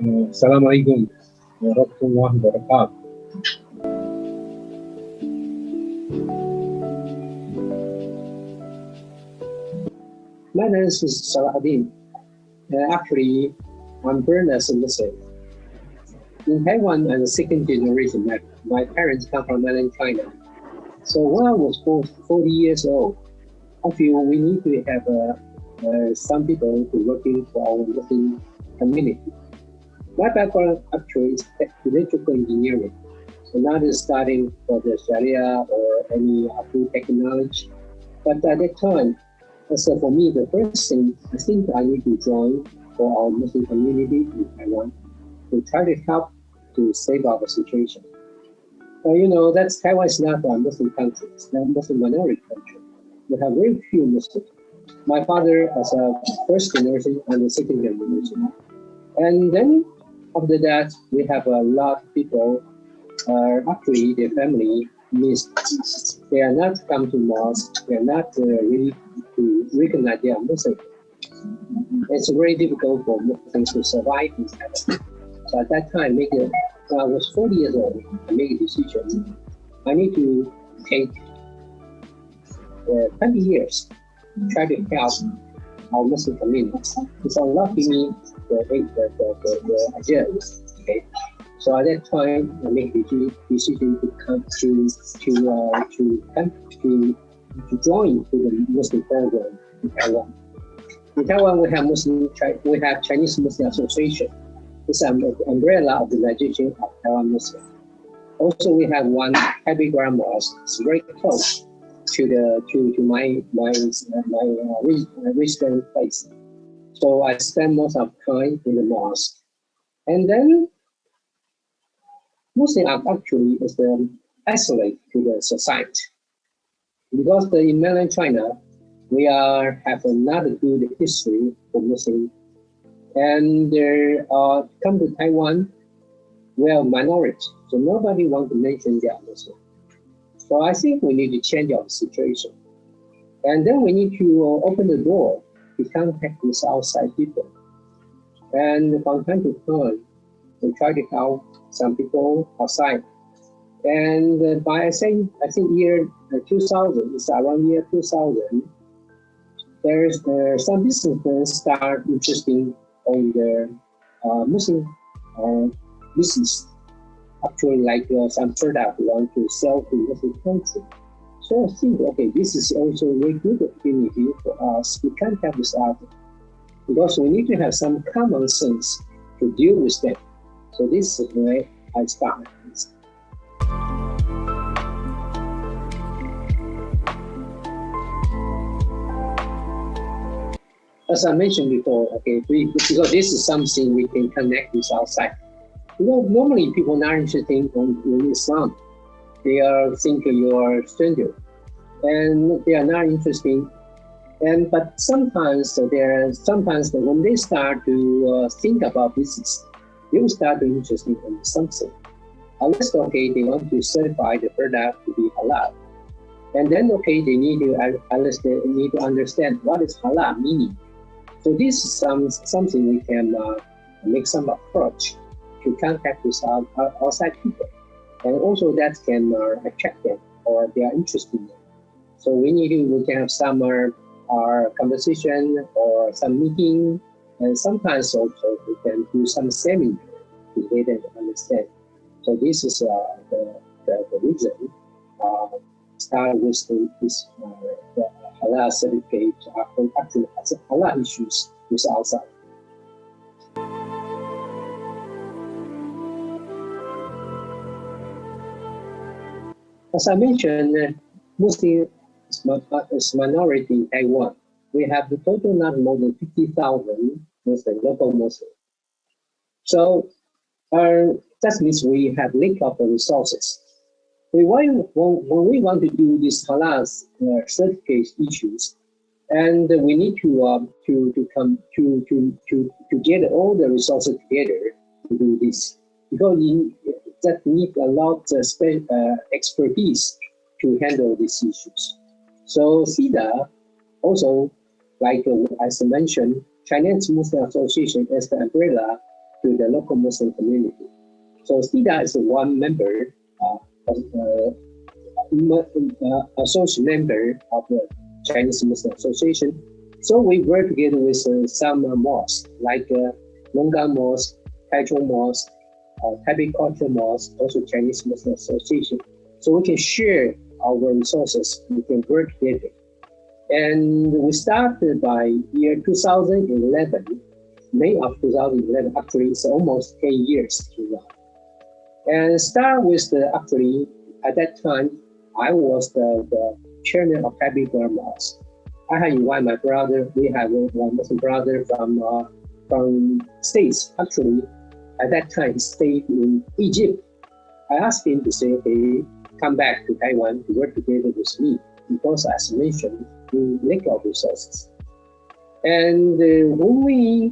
Assalamualaikum warahmatullahi wabarakatuh. My name is Salahuddin. Actually, I'm born as a Muslim. In Taiwan, I'm the second generation. My parents come from mainland China. So when I was 40 years old, I feel we need to have some people who working for our Muslim community. My background actually is electrical engineering. So not studying for the Sharia or any food technology. But at that time, so for me, the first thing I think I need to join for our Muslim community in Taiwan to try to help to save our situation. That's Taiwan is not a Muslim country; it's not a Muslim minority country. We have very few Muslims. My father was a first generation and the second generation, and then after that we have a lot of people. Actually, their family means they are not come to mosque. They are not really to recognize they are Muslim. It's very difficult for Muslims to survive in Taiwan. So at that time, when I was 40 years old, I made a decision. I need to take 20 years to try to help our Muslim community. It's unlocking me the idea. Okay. So at that time, I made the decision to come to join to the Muslim program in Taiwan. In Taiwan, we have Chinese Muslim Association. It's an umbrella organization of Taiwan Muslim. Also, we have one Taipei Grand Mosque. It's very close to my resident place. So I spend most of time in the mosque, and then Muslim actually is isolate to the society because in mainland China we have another good history for Muslim, and there come to Taiwan we are minority, so nobody want to mention they are Muslim. So I think we need to change our situation, and then we need to open the door to contact with outside people, and from time to time we try to help some people outside. And by I think year 2000, it's around year 2000, there's some businessmen start interesting on the Muslim business. Actually, like some product we want to sell to Muslim country. So I think, okay, this is also a very good opportunity for us. We can't help this out because we need to have some common sense to deal with them. So this is where I start. As I mentioned before, okay, because this is something we can connect with outside. Normally people are not interested in Islam. They are thinking you are a stranger, and they are not interested. But sometimes when they start to think about business, they will start to interested in something. Unless, okay, they want to certify the product to be halal. And then, okay, they need to understand what is halal meaning. So this is something we can make some approach to contact with outside people. And also that can attract them or they are interested in it. So we can have some conversation or some meeting, and sometimes also we can do some seminar to let them understand. So this is the reason start with this halal certificate actually has halal issues with outside. As I mentioned, Muslim is minority in Taiwan. We have the total not more than 50,000 Muslim, local Muslims. So that means we have lack of resources. When we want to do these halal certificate issues, and we need to get all the resources together to do this, because that need a lot of expertise to handle these issues. So THIDA also, like as I mentioned, Chinese Muslim Association as the umbrella to the local Muslim community. So THIDA is one member, associate member of the Chinese Muslim Association. So we work together with some mosques like Longgang Mosque, Taichung Mosque, Taipei Culture Mosque, also Chinese Muslim Association. So we can share our resources, we can work together. And we started by year 2011, May of 2011, actually it's almost 10 years now. And start with actually, at that time, I was the chairman of Taipei Mosque. I had invited my brother, we have one Muslim brother from States, actually, at that time stayed in Egypt. I asked him to say, okay, come back to Taiwan to work together with me, because as mentioned, we lack of resources. And when we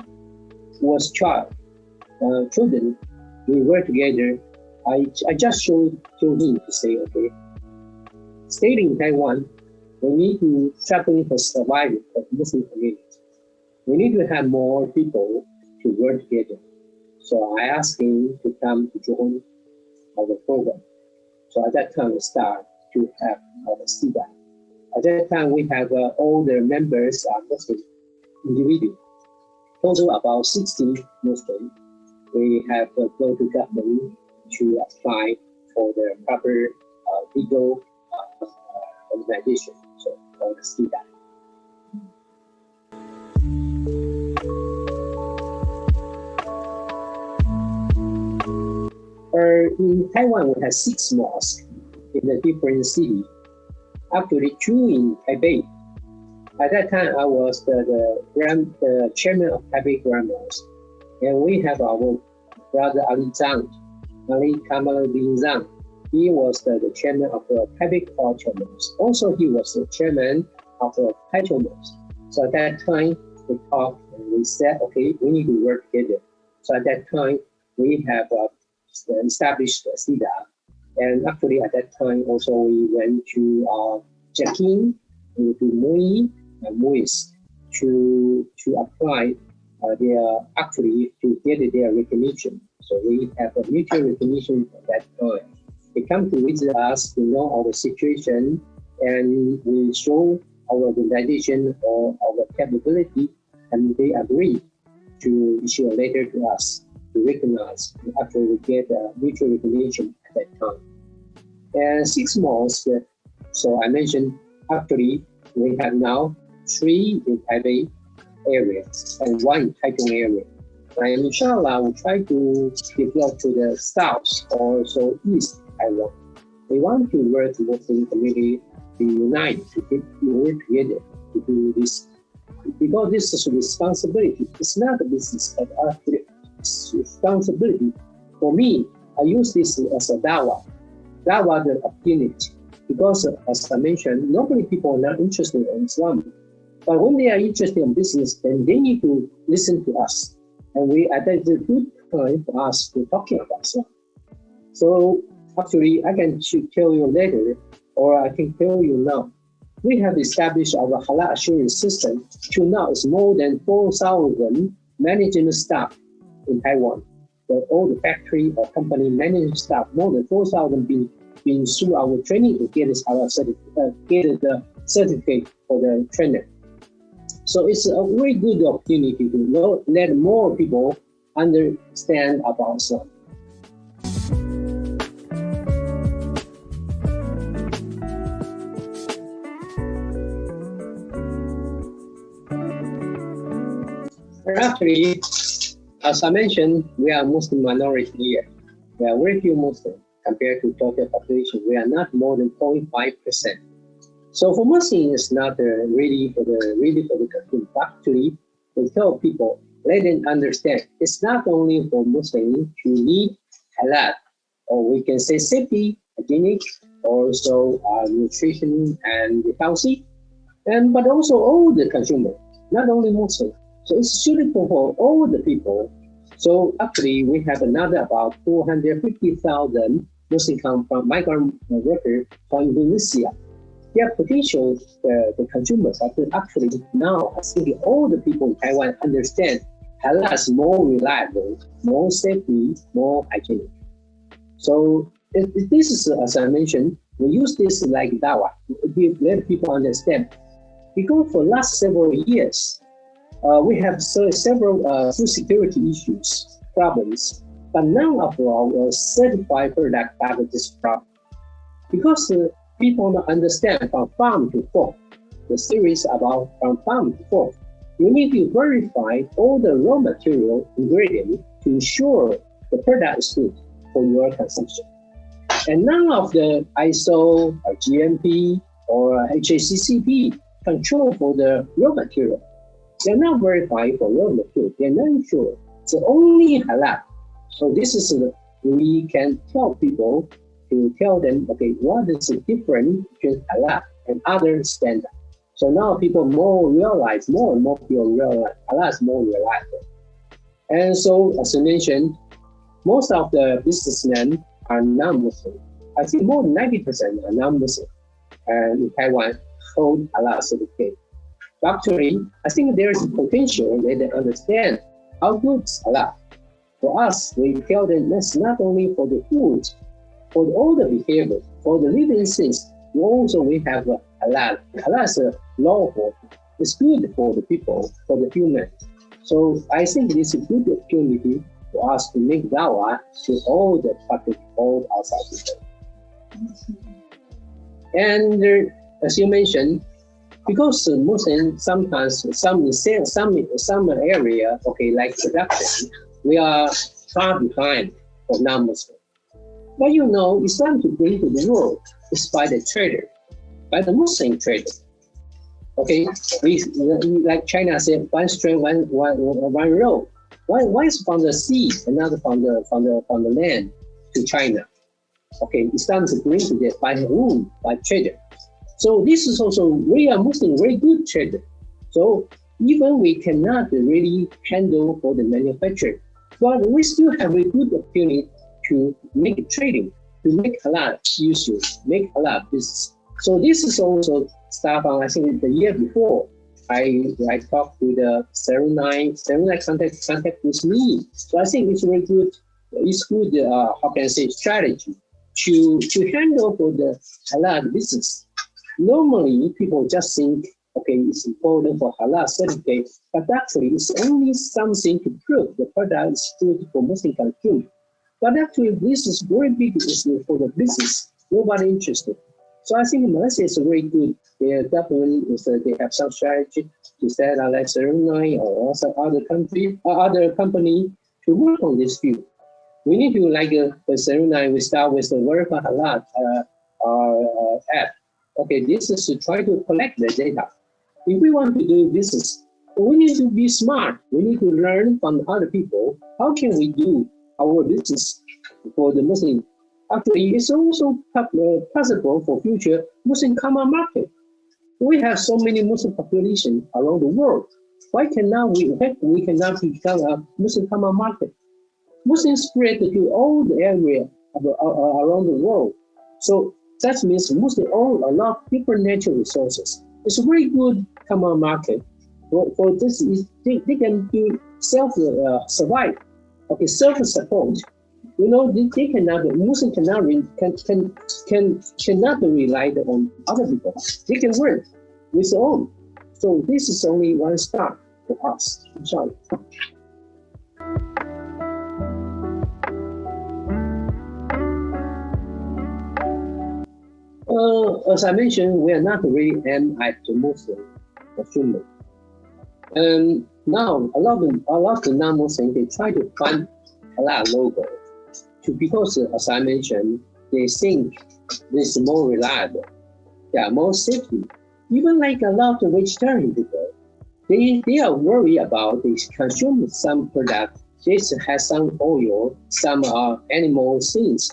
was children, we were together. I just showed him to say, okay, staying in Taiwan, we need to struggle for survival of Muslim community. We need to have more people to work together. So I asked him to come to join our program. So at that time, we start to have our THIDA. At that time, we have all the members are Muslim individuals. Total about 60 Muslims. We have to go to government to apply for the proper legal organization, so called THIDA. In Taiwan, we have 6 mosques in the different cities. Actually, 2 in Taipei. At that time, I was the chairman of Taipei Grand Mosque, and we have our brother Ali Kamaluddin Zhang. He was the chairman of the Taipei Culture Mosque. Also, he was the chairman of the Taichung Mosque. So at that time, we talked and we said, okay, we need to work together. So at that time, we have established THIDA. And actually, at that time, also we went to Jakin, to Mui, and Muis to apply actually to get their recognition. So we have a mutual recognition at that time. They come to visit us to know our situation, and we show our organization or our capability, and they agree to issue a letter to us to recognize. After we get a mutual recognition at that time. And 6 mosques, so I mentioned, actually, we have now 3 in Taipei area and 1 in Taichung area. And inshallah, we try to develop to the south or so east Taiwan. We want to work with Muslim community to unite, to work together to do this. Because this is a responsibility. It's not a business, but it's responsibility. For me, I use this as a dawah the opportunity. Because as I mentioned, normally people are not interested in Islam. But when they are interested in business, then they need to listen to us. And that is a good time for us to talking about Islam. So actually, I can tell you later, or I can tell you now. We have established our Halal assurance system. To now, it's more than 4,000 management staff in Taiwan. All the factory or company management staff, more than 4,000 been through our training to get this Halal get the certificate for the trainer. So it's a very good opportunity to let more people understand about Islam. Actually, as I mentioned, we are Muslim minority here. We are very few Muslims compared to total population. We are not more than 0.5%. So for Muslims, it's not really for the country. Actually, we tell people, let them understand, it's not only for Muslims to need halal, or we can say safety, hygienic, also nutrition and healthy, but also all the consumers, not only Muslims. So it's suitable for all the people. So actually, we have another about 450,000 Muslim migrant workers from Indonesia. Their potential, the consumers, actually now, I think all the people in Taiwan understand halal is more reliable, more safety, more hygienic. So this is, as I mentioned, we use this like dawa to let people understand. Because for last several years, we have several food security issues, problems, but none of our certified products have this problem. Because people don't understand from farm to fork, the series about from farm to fork, you need to verify all the raw material ingredient to ensure the product is good for your consumption. And none of the ISO or GMP or HACCP control for the raw material. They're not verified for raw material. They're not sure. It's only halal. So this is we can tell people to tell them, okay, what is the difference between halal and other standards? So now people more and more people realize halal is more reliable. And so, as I mentioned, most of the businessmen are non-Muslim. I think more than 90% are non-Muslim. And in Taiwan, hold halal certificate. But actually, I think there is potential that they understand how good is halal. For us, we tell them that's not only for the food, for all the behavior, for the living things. We have halal. Halal is lawful. It's good for the people, for the humans. So I think this is a good opportunity for us to make dawah to all the public, all outside people. And as you mentioned, because Muslims sometimes some area, okay, like production, we are far behind of non-Muslim. But you know, Islam to bring to the world is by the trader, by the Muslim trader. Okay, we like China said, one string, one road. One is from the sea, another from the land to China. Okay, Islam to bring to that by whom? By trader. So this is also, we are Muslim, very good trader. So even we cannot really handle for the manufacturer, but we still have a good opportunity to make trading, to make halal issue, make halal business. So this is also start from, I think the year before, I talked to the Salahuddin contact with me. So I think it's very good. It's good, how can I say, strategy to handle for the halal business. Normally, people just think, okay, it's important for halal certificate, but actually it's only something to prove the product is good for Muslim consumer. But actually, this is very big issue for the business. Nobody interested. So I think Malaysia is very good. They definitely they have some strategy to set out like Salahuddin or also other country or other company to work on this field. We need to like the Salahuddin. We start with the Verify Halal app. Okay, this is to try to collect the data. If we want to do business, we need to be smart. We need to learn from other people. How can we do our business for the Muslim? Actually, it's also possible for future Muslim common market. We have so many Muslim population around the world. Why cannot we cannot become a Muslim common market? Muslims spread to all the area around the world. So that means Muslims own a lot of different natural resources. It's a very good common market. For this, they can do self-survive, okay, self-support. You know, they cannot. Muslims cannot rely on other people. They can work with their own. So this is only one start for us. Inshallah. As I mentioned, we are not really aimed at the Muslim consumer. And now a lot of non-Muslims, they try to find halal logo because, as I mentioned, they think this is more reliable, more safety. Even like a lot of vegetarian people, they are worried about they consume some product. This has some oil, some animal things.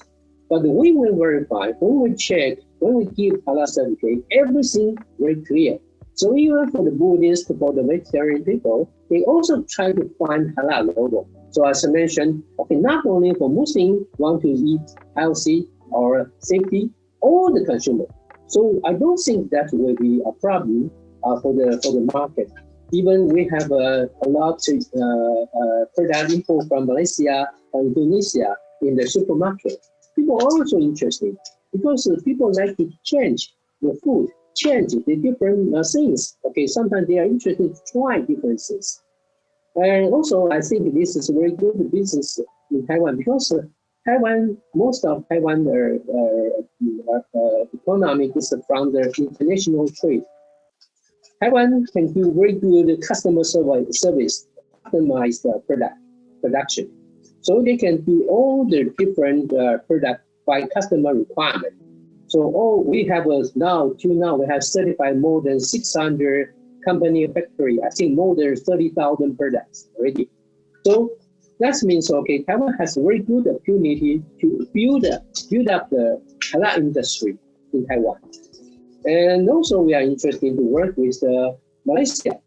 But when we verify, when we check, when we give halal certificate, everything very clear. So even for the Buddhists, for the vegetarian people, they also try to find halal logo. So as I mentioned, okay, not only for Muslims want to eat healthy or safety, all the consumer. So I don't think that will be a problem for the market. Even we have a lot of product import from Malaysia and Indonesia in the supermarket. People are also interested because people like to change the food, change the different things. Okay, sometimes they are interested to try different things. And also, I think this is a very good business in Taiwan because Taiwan, most of Taiwan economy is from the international trade. Taiwan can do very good customer service, customized production. So they can do all the different product by customer requirement. So all we have till now, we have certified more than 600 company factory. I think more than 30,000 products already. So that means, okay, Taiwan has a very good opportunity to build up the halal industry in Taiwan. And also we are interested to work with Malaysia.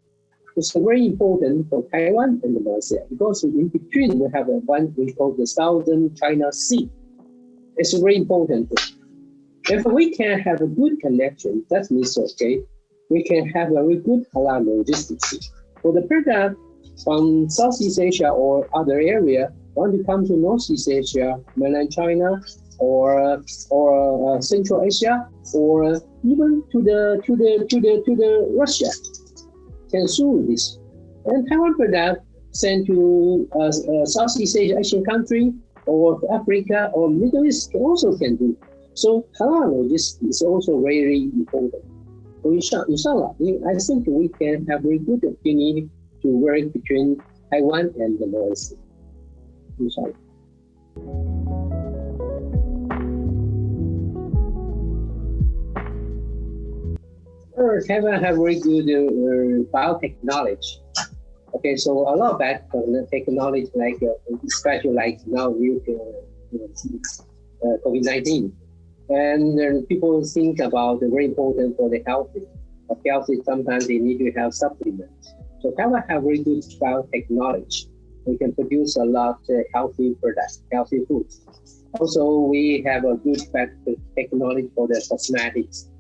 It's very important for Taiwan and Malaysia because in between we have one we call the Southern China Sea. It's very important. If we can have a good connection, that means, okay, we can have a very good halal logistics. For the product from Southeast Asia or other area, want to come to Northeast Asia, mainland China, or Central Asia, or even to the Russia, can do this. And Taiwan product sent to Southeast Asian country or Africa or Middle East also can do. So halal logistics is also very important. So inshallah, I think we can have a good opportunity to work between Taiwan and Malaysia. Inshallah. Taiwan have very good biotech knowledge. Okay, so a lot of biotech knowledge, like especially like now with COVID-19, and people think about very important for the healthy. Healthy, sometimes they need to have supplements. So Taiwan have very good biotech knowledge. We can produce a lot of healthy products, healthy foods. Also, we have a good technology for the cosmetics.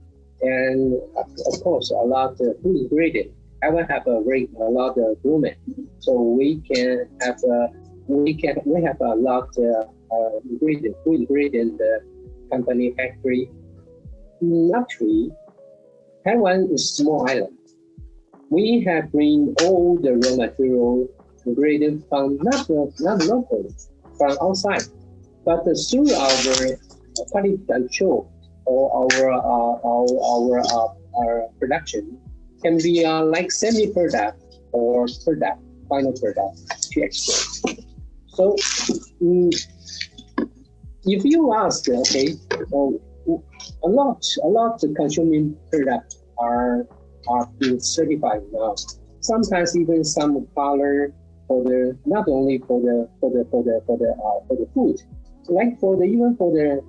And of course, a lot of food ingredient. I will have a lot of women, so we have a lot of food ingredient company factory. Actually, Taiwan is a small island. We have bring all the raw material ingredient from not locally, from outside, but through our quality control or our production can be like semi-product or final product to export. So if you ask, okay, a lot of consuming products are being certified now. Sometimes even some color for the not only for the food, like even for the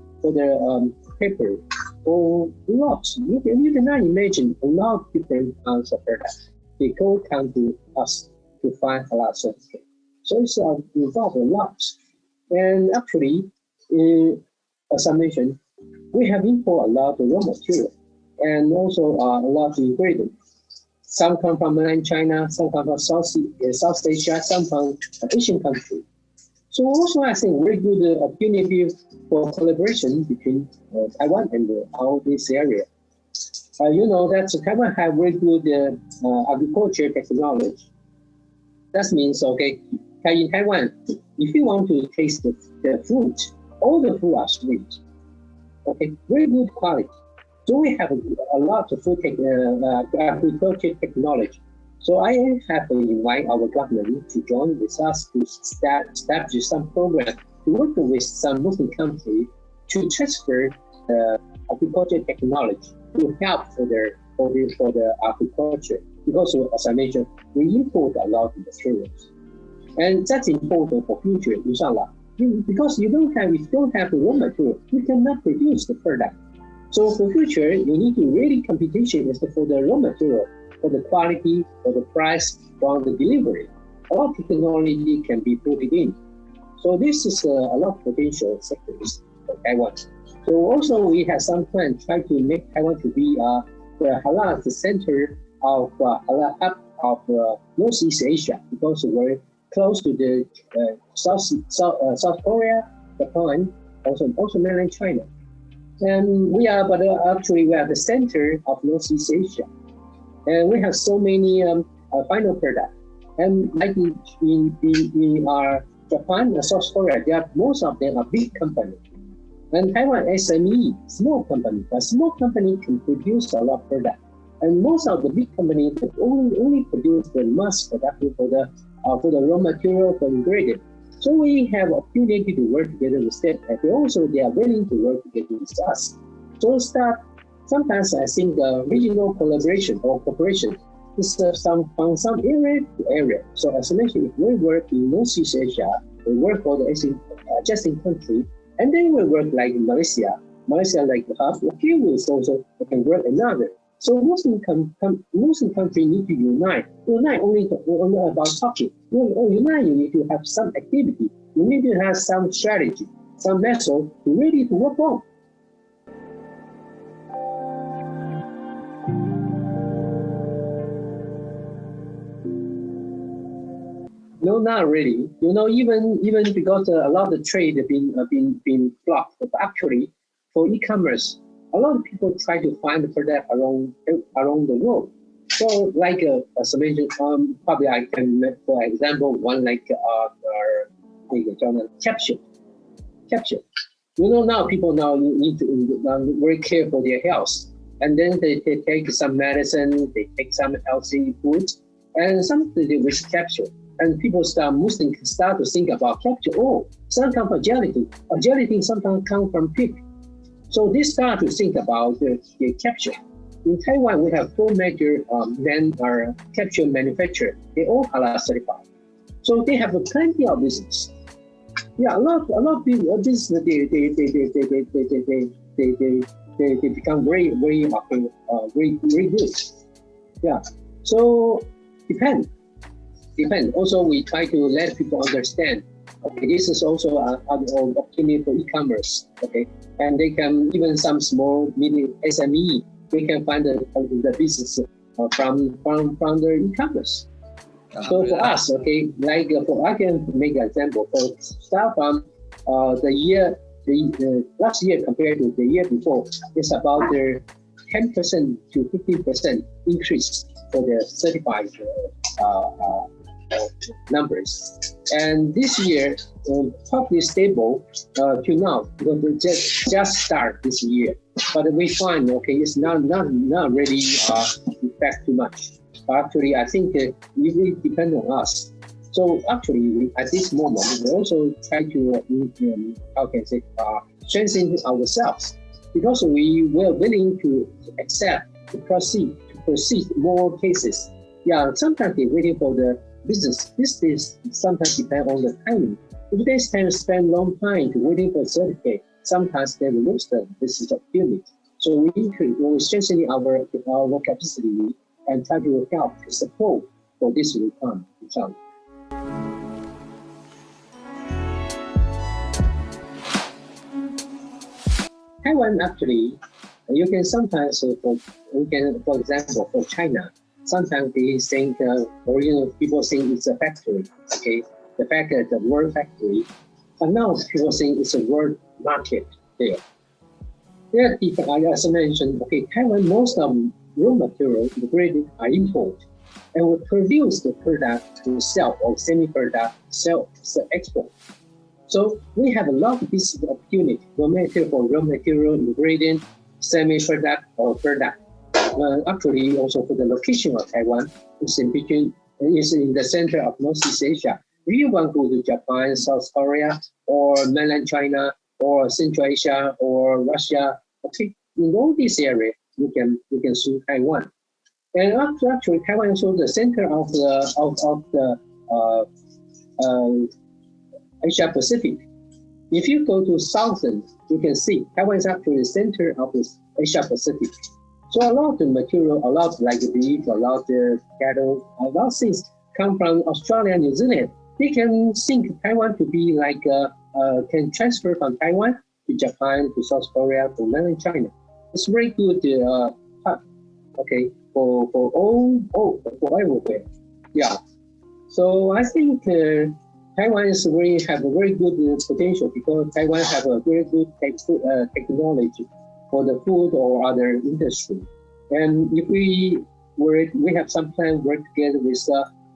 paper. Or lots. You cannot imagine a lot of different kinds of products. They all come to us to find halal certificate. So it's involved a lot. And actually, as I mentioned, we have import a lot of raw material and also a lot of ingredients. Some come from mainland China, some come from South Asia, some from Asian countries. So also, I think very good opportunity for collaboration between Taiwan and all this area. You know that Taiwan have very good agriculture technology. That means, okay, in Taiwan, if you want to taste the fruit, all the fruit are sweet. Okay, very good quality. So we have a lot of food agriculture technology. So I have to invite our government to join with us to establish some program to work with some Muslim countries to transfer agriculture technology to help for the agriculture. Because as I mentioned, we import a lot of materials, and that's important for future, inshallah. Because if you don't have the raw material, you cannot produce the product. So for future, you need to really competition is for the raw material, for the quality, for the price, for the delivery. A lot of technology can be put in. So this is a lot of potential sectors for Taiwan. So also we have some plan try to make Taiwan to be the halal center of halal hub of Northeast Asia because we're close to the South Korea, Japan, also mainland China. And but actually we are the center of Northeast Asia. And we have so many final products. And like in Japan and South Korea, most of them are big companies. And Taiwan SME, small company, but small company can produce a lot of product. And most of the big companies only produce the mass production for the raw material, for ingredient. So we have opportunity to work together with them, and they are willing to work together with us. So sometimes I think regional collaboration or cooperation is from some area to area. So as I mentioned, if we work in Northeast Asia, we work for the adjacent country, and then we work like in Malaysia like the hub. Okay, we can work another. So Muslim countries need to unite. Unite only about talking. Unite, you need to have some activity. You need to have some strategy, some method ready to work on. No, not really. Even because a lot of trade have been blocked. But actually, for e-commerce, a lot of people try to find the product around the world. So, like as I mentioned, probably I can make, for example, one like capsule. Now people need to very care for their health, and then they take some medicine, they take some healthy food, and something they with capsule. And people start to think about capsule. Oh, some come from gelatin. Gelatin sometimes come from pig. So they start to think about the capsule. In Taiwan, we have 4 major capsule manufacturers. They all Halal certified. So they have plenty of business. Yeah, a lot of business. They become very good. Yeah. So depend. Also, we try to let people understand. Okay, this is also an opportunity for e-commerce. Okay, and they can even some small, medium SME. They can find the business from their e-commerce. So for us, okay, like I can make an example. For start from the last year compared to the year before, it's about the 10% to 15% increase for the certified numbers. And this year, probably stable till now, because we just start this year. But we find, okay, it's not really impact too much. Actually, I think it really depends on us. So actually, at this moment, we also try to, strengthen ourselves, because we were willing to accept, to proceed more cases. Yeah, sometimes they're waiting for the business. This sometimes depend on the timing. If they spend long time to waiting for a certificate, sometimes they will lose the business opportunity. So we strengthen our capacity and try to help to support for this reform. Taiwan actually, you can sometimes, for example, for China, sometimes they think, people think it's a factory, okay? The fact that the world factory, but now people think it's a world market there. As I mentioned, okay, Taiwan, most of raw materials, ingredient are imported, and we produce the product to sell or semi-product, sell export. So we have a lot of business opportunity, no matter for raw material, ingredient, semi-product, or product. Actually, also for the location of Taiwan, is in the center of Northeast Asia. If you want to go to Japan, South Korea, or mainland China, or Central Asia, or Russia, okay, in all these areas, you can see Taiwan. And actually, Taiwan is also the center of the Asia Pacific. If you go to southern, you can see Taiwan is actually the center of the Asia Pacific. So a lot of the material, a lot like the beef, a lot of the cattle, a lot of things come from Australia and New Zealand. They can think Taiwan to be like, can transfer from Taiwan to Japan, to South Korea, to mainland China. It's very good hub, okay, for everywhere. Yeah. So I think Taiwan have a very good potential because Taiwan have a very good technology for the food or other industry. And if we have some plan work together with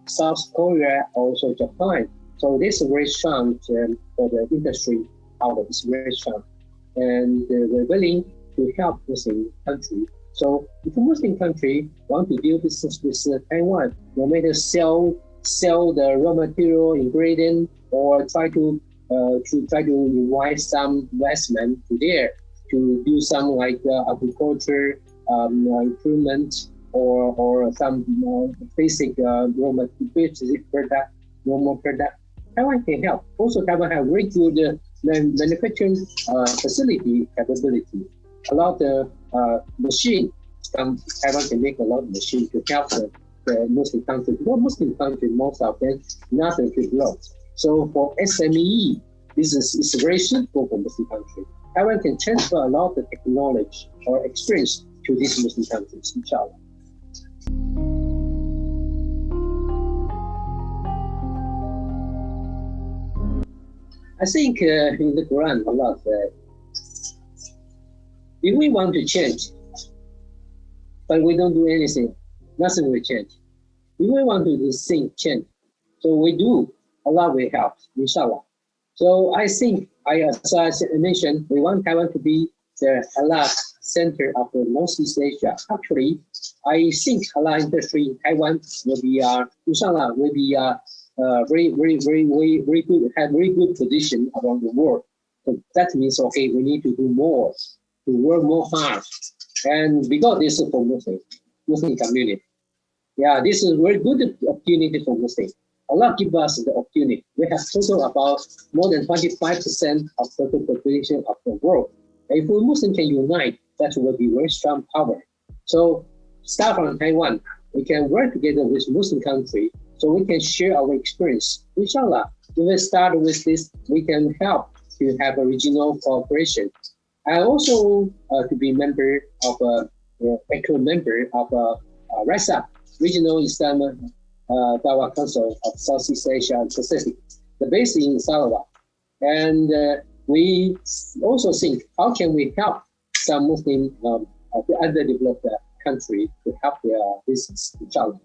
South Korea, also Japan. So this is very strong for the industry out of this very strong. And we're willing to help Muslim country. So if a Muslim country want to do business with Taiwan, no matter sell the raw material ingredient or try to invite some investment to there to do some like agriculture improvement or some basic normal product. Taiwan can help. Also, Taiwan have very good manufacturing facility capability. A lot of machine. Taiwan can make a lot of machine to help the Muslim country. Because Muslim country, most of them not developed. So for SME, this is very suitable for Muslim country. Taiwan can transfer a lot of technology or experience to these Muslim countries, inshallah. I think in the Quran, Allah said, if we want to change, but we don't do anything, nothing will change. If we want to do things change, so we do, Allah will help, inshallah. So I think, as I mentioned, we want Taiwan to be the halal center of the Northeast Asia. Actually, I think halal industry in Taiwan will be, inshallah, will be very good, have very good position around the world. So that means, okay, we need to do more, to work more hard. And because this is for Muslim community. Yeah, this is a very good opportunity for Muslim. Allah give us the opportunity. We have total about more than 25% of total population of the world. If we Muslim can unite, that will be very strong power. So start from Taiwan, we can work together with Muslim country, so we can share our experience. Inshallah, if we start with this, we can help to have a regional cooperation. I also to be member of actual member of RISA, Regional Islamic Dawah Council of Southeast Asia and Pacific, the base in Sarawak. And we also think, how can we help some Muslim underdeveloped country to help their business, inshallah.